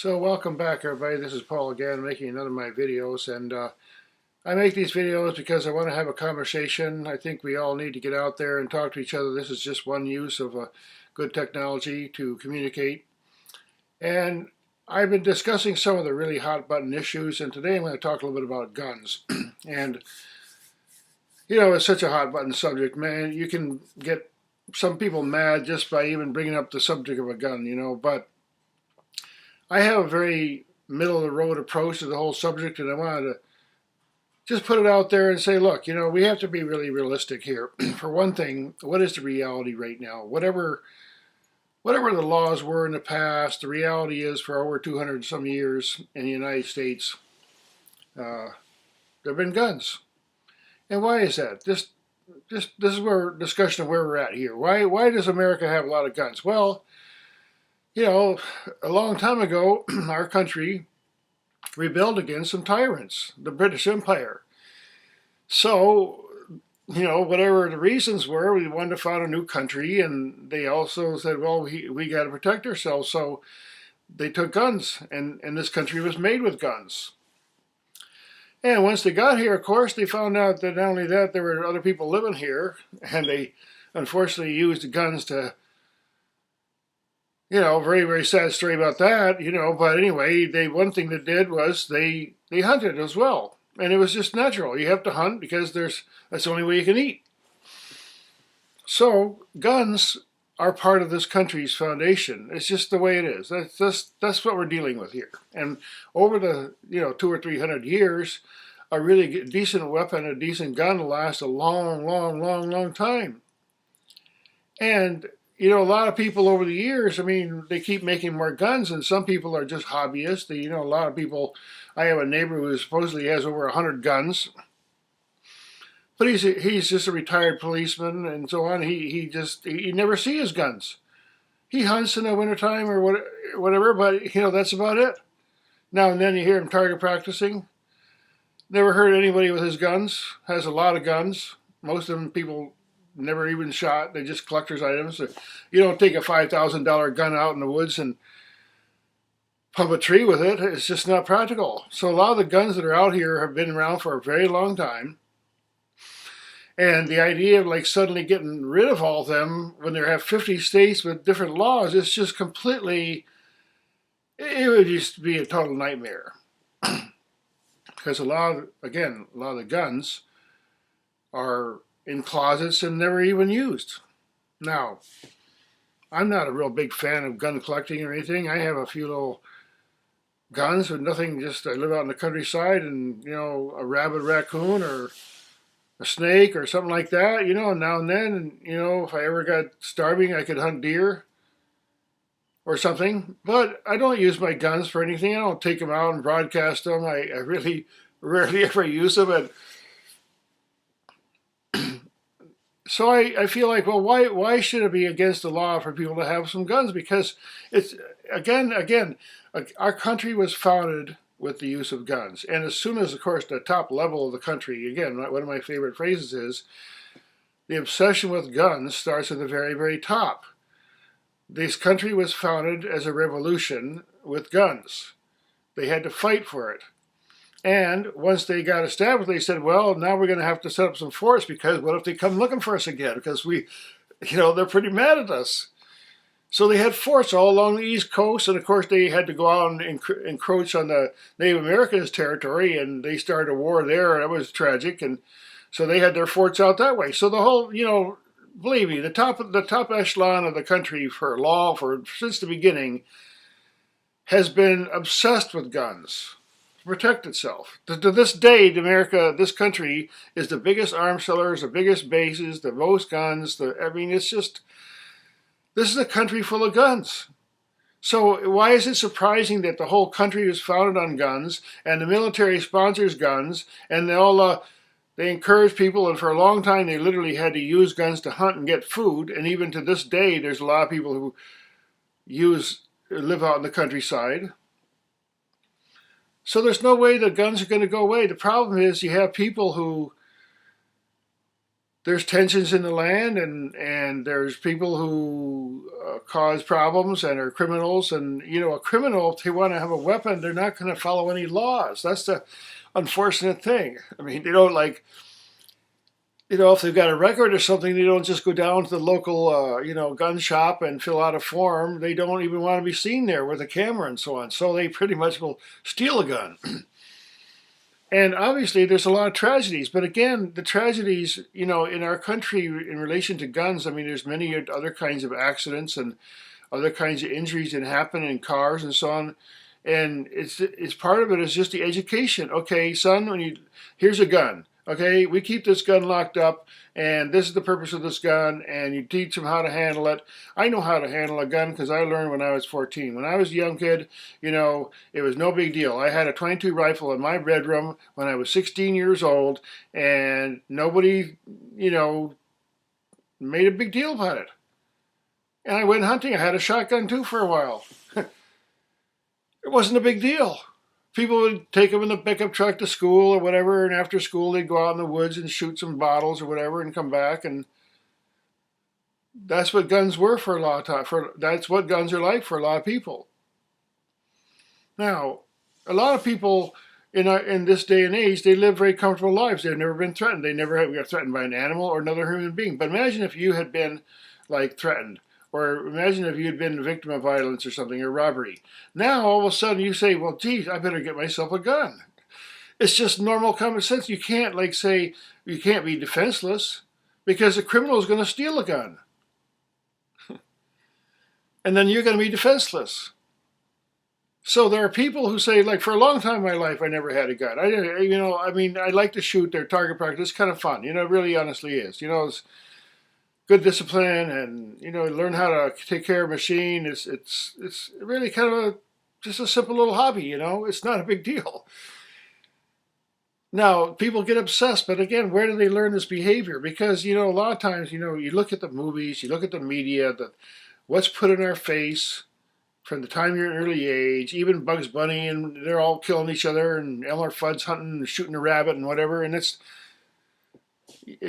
So welcome back everybody, this is Paul again making another of my videos, and I make these videos because I want to have a conversation. I think we all need to get out there and talk to each other. This is just one use of a good technology to communicate. And I've been discussing some of the really hot button issues, and today I'm going to talk a little bit about guns. And it's such a hot button subject, man. You can get some people mad just by even bringing up the subject of a gun, but I have a very middle of the road approach to the whole subject, and I wanted to just put it out there and say, look, we have to be really realistic here. For one thing, what is the reality right now? Whatever the laws were in the past, the reality is for over 200 some years in the United States, there have been guns. And why is that? This is where discussion of where we're at here. Why does America have a lot of guns? Well, a long time ago, our country rebelled against some tyrants, the British Empire. So, whatever the reasons were, we wanted to found a new country, and they also said, well, we got to protect ourselves. So they took guns, and this country was made with guns. And once they got here, of course, they found out that not only that, there were other people living here, and they unfortunately used the guns to very, very sad story about that, but anyway, one thing they did was they hunted as well. And it was just natural. You have to hunt because that's the only way you can eat. So guns are part of this country's foundation. It's just the way it is. That's what we're dealing with here. And over the 200 or 300 years, a really decent weapon, a decent gun will last a long, long, long, long time. And a lot of people over the years, they keep making more guns, and some people are just hobbyists. A lot of people, I have a neighbor who supposedly has over 100 guns, but he's just a retired policeman and so on. He never sees his guns. He hunts in the wintertime or whatever, but that's about it. Now and then you hear him target practicing. Never heard anybody with his guns. Has a lot of guns. Most of them people never even shot. They're just collector's items. You don't take a $5,000 gun out in the woods and pump a tree with it. It's just not practical. So a lot of the guns that are out here have been around for a very long time. And the idea of suddenly getting rid of all of them when there have 50 states with different laws, it's just completely, it would just be a total nightmare. Because a lot of the guns are in closets and never even used. Now, I'm not a real big fan of gun collecting or anything. I have a few little guns, but nothing, just I live out in the countryside, and a rabid raccoon or a snake or something like that, now and then, and if I ever got starving, I could hunt deer or something. But I don't use my guns for anything. I don't take them out and broadcast them. I really rarely ever use them. And so I feel like, well, why should it be against the law for people to have some guns? Because it's, again, our country was founded with the use of guns. And as soon as, of course, the top level of the country, again, one of my favorite phrases is, the obsession with guns starts at the very, very top. This country was founded as a revolution with guns. They had to fight for it. And once they got established, they said, well, now we're going to have to set up some force, because what if they come looking for us again? Because they're pretty mad at us. So they had forts all along the East Coast, and of course they had to go out and encroach on the Native Americans' territory, and they started a war there, and it was tragic. And so they had their forts out that way. So the whole, believe me, the top echelon of the country since the beginning has been obsessed with guns. Protect itself. To this day, this country is the biggest arms sellers, the biggest bases, the most guns. It's just, this is a country full of guns. So why is it surprising that the whole country was founded on guns, and the military sponsors guns, and they encourage people, and for a long time they literally had to use guns to hunt and get food, and even to this day there's a lot of people who live out in the countryside. So there's no way the guns are going to go away. The problem is you have people who there's tensions in the land, and there's people who cause problems and are criminals. And a criminal, if they want to have a weapon, they're not going to follow any laws. That's the unfortunate thing. I mean, they don't like. If they've got a record or something, they don't just go down to the local, gun shop and fill out a form. They don't even want to be seen there with a camera and so on. So they pretty much will steal a gun. And obviously, there's a lot of tragedies. But again, the tragedies, in our country in relation to guns, I mean, there's many other kinds of accidents and other kinds of injuries that happen in cars and so on. And it's part of it is just the education. Okay, son, here's a gun. Okay, we keep this gun locked up, and this is the purpose of this gun, and you teach them how to handle it. I know how to handle a gun because I learned when I was 14. When I was a young kid, it was no big deal. I had a .22 rifle in my bedroom when I was 16 years old, and nobody, made a big deal about it. And I went hunting. I had a shotgun too for a while. It wasn't a big deal. People would take them in the pickup truck to school or whatever, and after school they'd go out in the woods and shoot some bottles or whatever and come back. And that's what guns were for a lot of time. That's what guns are like for a lot of people. Now, a lot of people in this day and age, they live very comfortable lives. They've never been threatened. They never got threatened by an animal or another human being. But imagine if you had been threatened. Or imagine if you had been a victim of violence or something, or robbery. Now, all of a sudden, you say, well, geez, I better get myself a gun. It's just normal common sense. You can't, say, you can't be defenseless because a criminal is going to steal a gun. And then you're going to be defenseless. So there are people who say, for a long time in my life, I never had a gun. I like to shoot. Their target practice. It's kind of fun. It really honestly is. It's good discipline, and learn how to take care of a machine. It's really kind of just a simple little hobby. It's not a big deal. Now people get obsessed, but again, where do they learn this behavior? Because a lot of times you look at the movies, you look at the media, what's put in our face from the time you're an early age. Even Bugs Bunny, and they're all killing each other, and Elmer Fudd's hunting and shooting a rabbit and whatever, and it's.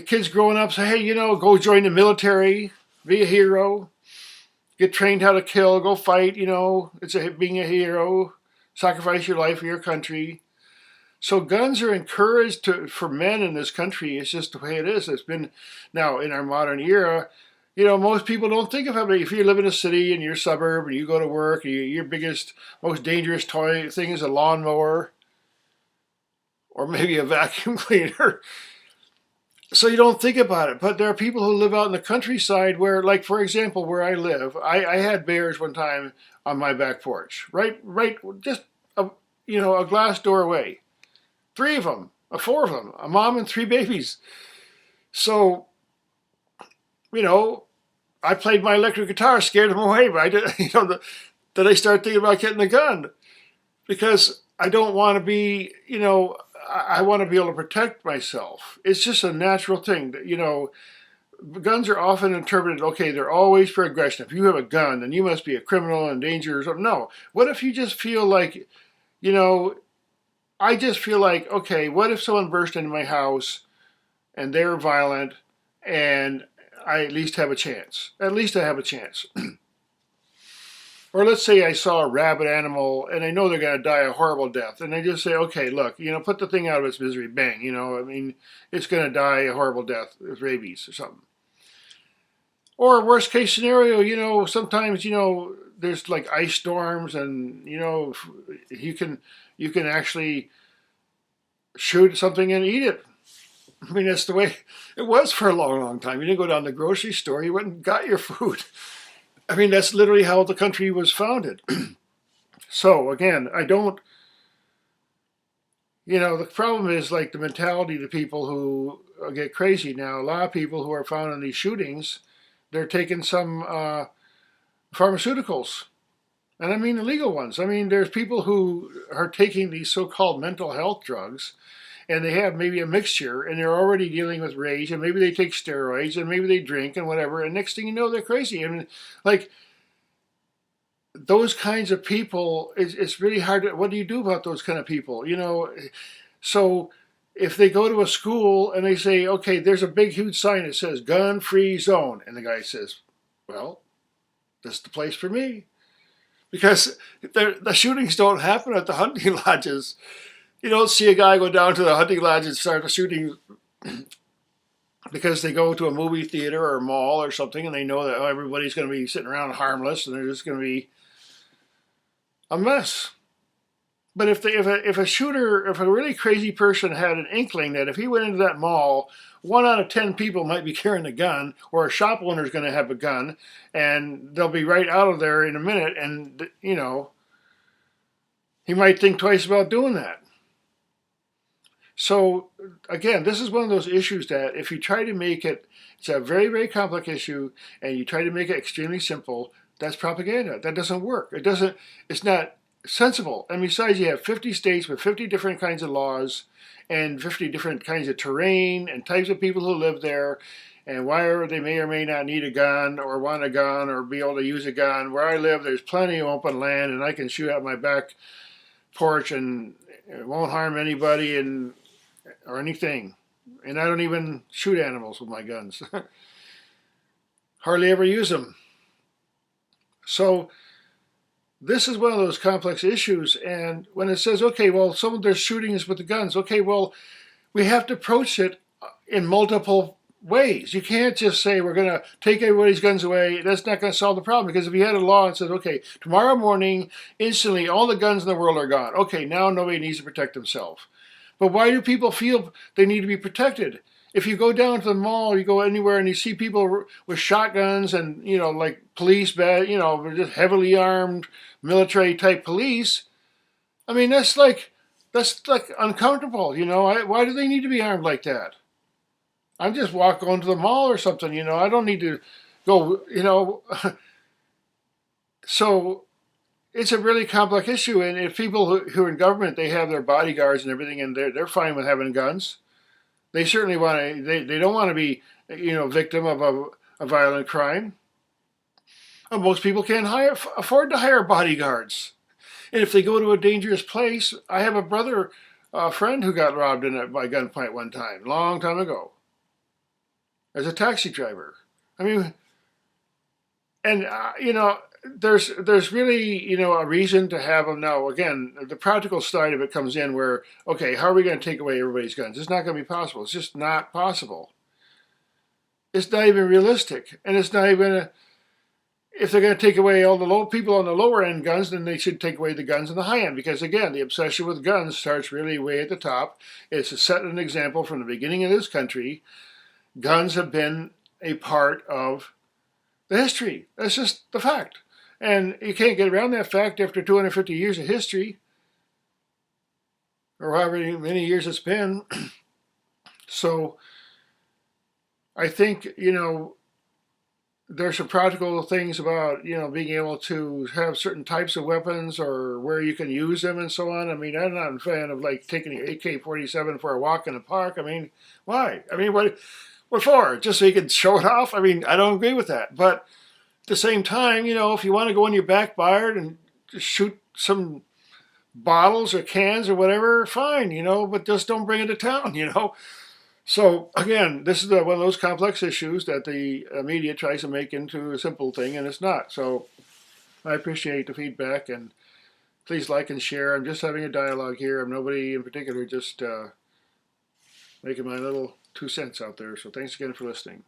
Kids growing up say, hey, go join the military, be a hero, get trained how to kill, go fight, it's being a hero, sacrifice your life for your country. So guns are encouraged for men in this country. It's just the way it is. It's been, now in our modern era, most people don't think of it. If you live in a city in your suburb and you go to work, your biggest, most dangerous toy thing is a lawnmower or maybe a vacuum cleaner. So you don't think about it, but there are people who live out in the countryside where, for example, where I live, I had bears one time on my back porch, right, just a glass door away, 3 of them, 4 of them, a mom and 3 babies. So, I played my electric guitar, scared them away, but then I started thinking about getting a gun because I don't want to be, I want to be able to protect myself. It's just a natural thing. Guns are often interpreted, okay, they're always for aggression. If you have a gun, then you must be a criminal and dangerous. No. What if you just feel like, I just feel like, okay, what if someone burst into my house and they're violent and I at least have a chance? At least I have a chance. Or let's say I saw a rabid animal and I know they're going to die a horrible death. And I just say, okay, look, put the thing out of its misery. Bang, it's going to die a horrible death with rabies or something. Or worst case scenario, sometimes, there's ice storms and, you can actually shoot something and eat it. I mean, that's the way it was for a long, long time. You didn't go down to the grocery store. You went and got your food. I mean, that's literally how the country was founded. So, again, the problem is the mentality of the people who get crazy. Now, a lot of people who are found in these shootings, they're taking some pharmaceuticals. And I mean illegal ones. I mean, there's people who are taking these so-called mental health drugs, and they have maybe a mixture, and they're already dealing with rage, and maybe they take steroids, and maybe they drink and whatever, and next thing you know, they're crazy. I mean, those kinds of people, it's really hard to, what do you do about those kind of people? So if they go to a school and they say, okay, there's a big, huge sign that says gun-free zone, and the guy says, well, this is the place for me. Because the shootings don't happen at the hunting lodges. You don't see a guy go down to the hunting lodge and start a shooting because they go to a movie theater or a mall or something and they know that everybody's going to be sitting around harmless and they're just going to be a mess. But if a shooter, if a really crazy person had an inkling that if he went into that mall, 1 out of 10 people might be carrying a gun, or a shop owner is going to have a gun, and they'll be right out of there in a minute, and, you know, he might think twice about doing that. So, again, this is one of those issues that if you try to make it, it's a very, very complex issue, and you try to make it extremely simple, that's propaganda. That doesn't work. It's not sensible. And besides, you have 50 states with 50 different kinds of laws and 50 different kinds of terrain and types of people who live there, and why they may or may not need a gun or want a gun or be able to use a gun. Where I live, there's plenty of open land, and I can shoot out my back porch and it won't harm anybody or anything. And I don't even shoot animals with my guns. Hardly ever use them. So this is one of those complex issues, and when it says, okay, well, some of their shootings with the guns, okay, well, we have to approach it in multiple ways. You can't just say we're going to take everybody's guns away. That's not going to solve the problem, because if you had a law that says, okay, tomorrow morning, instantly, all the guns in the world are gone. Okay, now nobody needs to protect themselves. But why do people feel they need to be protected? If you go down to the mall, you go anywhere and you see people with shotguns and, you know, like police, just heavily armed military type police. I mean, that's like uncomfortable, you know. Why do they need to be armed like that? I'm just going to the mall or something, you know. I don't need to go, you know. So it's a really complex issue, and if people who are in government, they have their bodyguards and everything, and they're fine with having guns. They certainly want to. They don't want to be, you know, victim of a violent crime. And most people can't afford to hire bodyguards, and if they go to a dangerous place, I have a friend who got robbed by gunpoint one time, long time ago, as a taxi driver. I mean, and you know, there's really, you know, a reason to have them now. Again, the practical side of it comes in where, okay, how are we going to take away everybody's guns? It's not going to be possible. It's just not possible. It's not even realistic, and it's not even if they're going to take away all the people on the lower end guns, then they should take away the guns on the high end, because again, the obsession with guns starts really way at the top. It's to set an example from the beginning of this country. Guns have been a part of the history. That's just the fact. And you can't get around that fact after 250 years of history, or however many years it's been. So I think, you know, there's some practical things about, you know, being able to have certain types of weapons or where you can use them and so on. I mean, I'm not a fan of like taking an AK-47 for a walk in the park. I mean, why? I mean, what for? Just so you can show it off? I mean, I don't agree with that. But at the same time, you know, if you want to go in your backyard and just shoot some bottles or cans or whatever, fine, you know, but just don't bring it to town, you know. So again, this is one of those complex issues that the media tries to make into a simple thing, and it's not. So I appreciate the feedback, and please like and share. I'm just having a dialogue here. I'm nobody in particular, just making my little 2 cents out there. So thanks again for listening.